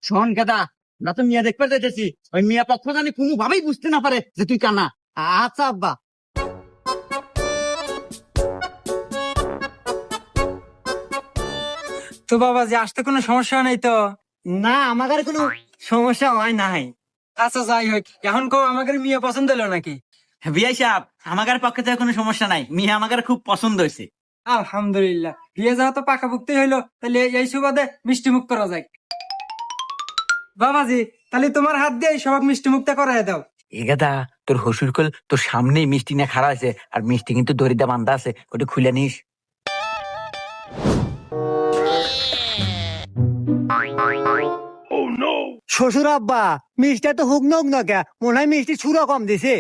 শোন গাদা, না তো মিয়া দেখতে যাইতেছি, ওই মিয়া পক্ষ জানি কোনোভাবেই বুঝতে না পারে যে তুই কানা। আচ্ছা আব্বা। তো বাবা যে আসতে কোনো সমস্যা নাই তো? না, আমার কোনো সমস্যা হয় নাই। আচ্ছা যাই হোক, এখন কো আমাদের মেয়ে পছন্দ হলো নাকি? বিয়াই সাহেব, আমাদের পক্ষে থেকে কোনো সমস্যা নাই, মিয়া আমাদের খুব পছন্দ হয়েছে। আলহামদুলিল্লাহ, বিয়ে যাওয়া তো পাকাপুক্তি হইলো, তাহলে এই সুবাদে মিষ্টি মুখ করা যায়। বাবাজি, তাহলে তোমার হাত দিয়ে সবাক মিষ্টি মুখটা করাই দাও। এ গাদা, তোর হসুর কল তোর সামনেই মিষ্টি না খাড়া আছে, আর মিষ্টি কিন্তু দড়িটা বান্ধা আছে, ওটা খুলে নিস। শ্বশুর আব্বা, মিষ্টি তো হুক নক না কে, মনে হয় মিষ্টি ছুরা কম দিছে।